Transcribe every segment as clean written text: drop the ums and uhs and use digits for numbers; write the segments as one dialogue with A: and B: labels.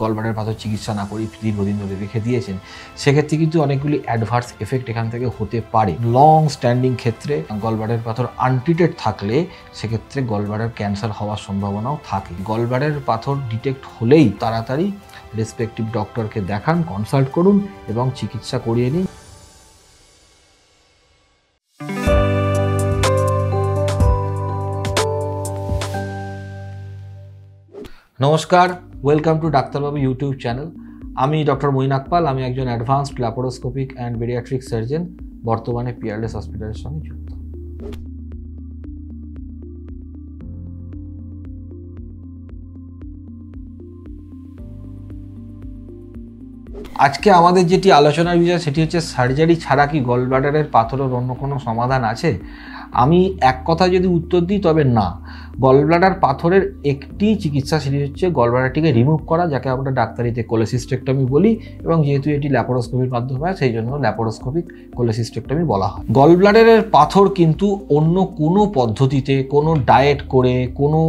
A: Gallbladder পাথর চিকিৎসা না করে দীর্ঘদিন ধরে রেখে দিয়েছেন, সেক্ষেত্রে কিন্তু অনেকগুলি অ্যাডভার্স এফেক্ট এখান থেকে হতে পারে। লং স্ট্যান্ডিং ক্ষেত্রে গলব্লাডার পাথর আনট্রিটেড থাকলে সেক্ষেত্রে গলব্লাডার ক্যান্সার হওয়ার সম্ভাবনাও থাকে। গলব্লাডার পাথর ডিটেক্ট হলেই তাড়াতাড়ি রেসপেক্টিভ ডক্টরকে দেখান, কনসাল্ট করুন এবং চিকিৎসা করিয়ে নিন। নমস্কার, ওয়েলকাম টু ডাক্তারবাবু ইউটিউব চ্যানেল। আমি ডক্টর মঈন আকপাল। আমি একজন advanced laparoscopic and bariatric surgeon, বর্তমানে পিয়ারলেস হসপিটালের সঙ্গে যুক্ত। আজকে আমাদের যেটি আলোচনার বিষয় সেটি হচ্ছে সার্জারি ছাড়া কি গলব্লাডারের পাথরের অন্য কোনো সমাধান আছে? আমি এক কথা যদি উত্তর দিই তবে না। গলব্লাডার পাথরের একটি চিকিৎসা সেটি হচ্ছে গলব্লাডারটিকে রিমুভ করা, যাকে আমরা ডাক্তারিতে কোলেসিস্টেক্টমি বলি, এবং যেহেতু এটি ল্যাপারোস্কোপির মাধ্যমে হয় সেই জন্য ল্যাপারোস্কোপিক কোলেসিস্টেক্টমি বলা হয়। গলব্লাডারের পাথর কিন্তু অন্য কোনো পদ্ধতিতে, কোনো ডায়েট করে, কোনো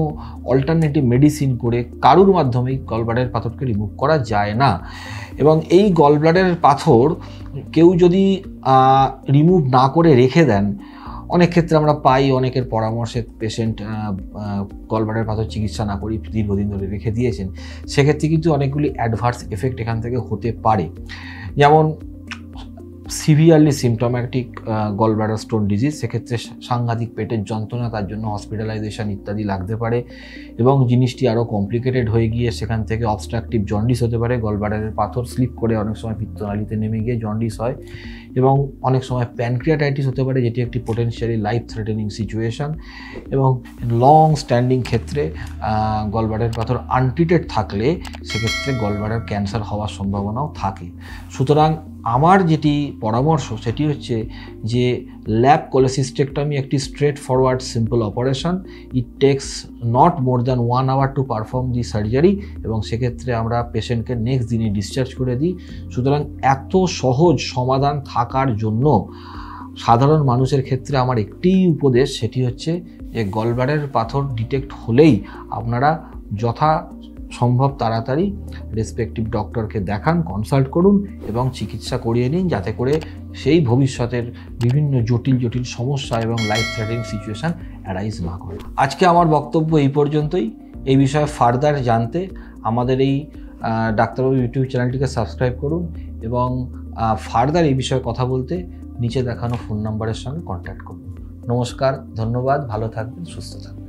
A: অল্টারনেটিভ মেডিসিন করে কারুর মাধ্যমেই গলব্লাডারের পাথরকে রিমুভ করা যায় না। এবং এই গলব্লাডারের পাথর কেউ যদি রিমুভ না করে রেখে দেন, অনেক ক্ষেত্রে আমরা পাই অনেকের পরামর্শে পেশেন্ট গলব্লাডারের পাথর চিকিৎসা না করে দীর্ঘদিন ধরে রেখে দিয়েছেন, সেক্ষেত্রে কিন্তু অনেকগুলি অ্যাডভার্স এফেক্ট এখান থেকে হতে পারে। যেমন severely symptomatic gallbladder stone disease, সেক্ষেত্রে সাংঘাতিক পেটের যন্ত্রণা, তার জন্য হসপিটালাইজেশন ইত্যাদি লাগতে পারে এবং জিনিসটি আরও কমপ্লিকেটেড হয়ে গিয়ে সেখান থেকে অবস্ট্রাকটিভ জন্ডিস হতে পারে। গলব্লাডারের পাথর স্লিপ করে অনেক সময় পিত্তনালীতে নেমে গিয়ে জন্ডিস হয় এবং অনেক সময় প্যানক্রিয়াটাইটিস হতে পারে, যেটি একটি পোটেনশিয়ালি লাইফ থ্রেটেনিং সিচুয়েশন। এবং লং স্ট্যান্ডিং ক্ষেত্রে গলব্লাডারের পাথর আনট্রিটেড থাকলে সেক্ষেত্রে গলব্লাডার ক্যান্সার হওয়ার সম্ভাবনাও থাকে। সুতরাং আমার যেটি পরামর্শ সেটি হচ্ছে যে ল্যাপ কোলেসিস্টেক্টমি একটি straight forward simple operation. It takes not more than 1 hour to perform the surgery এবং সেক্ষেত্রে আমরা পেশেন্টকে নেক্সট দিনই ডিসচার্জ করে দিই। সুতরাং এত সহজ সমাধান থাকার জন্য সাধারণ মানুষের ক্ষেত্রে আমার একটিই উপদেশ, সেটি হচ্ছে যে গলব্লাডারের পাথর ডিটেক্ট হলেই আপনারা যথা সম্ভব তাড়াতাড়ি রেসপেক্টিভ ডক্টরকে দেখান, কনসাল্ট করুন এবং চিকিৎসা করিয়ে নিন, যাতে করে সেই ভবিষ্যতের বিভিন্ন জটিল জটিল সমস্যা এবং লাইফ থ্রেটেনিং সিচুয়েশান অ্যারাইজ না করে। আজকে আমার বক্তব্য এই পর্যন্তই। এই বিষয়ে ফার্দার জানতে আমাদের এই ডাক্তারবাবু ইউটিউব চ্যানেলটিকে সাবস্ক্রাইব করুন এবং ফার্দার এই বিষয়ে কথা বলতে নিচে দেখানো ফোন নাম্বারের সঙ্গে কন্ট্যাক্ট করুন। নমস্কার, ধন্যবাদ, ভালো থাকবেন, সুস্থ থাকবেন।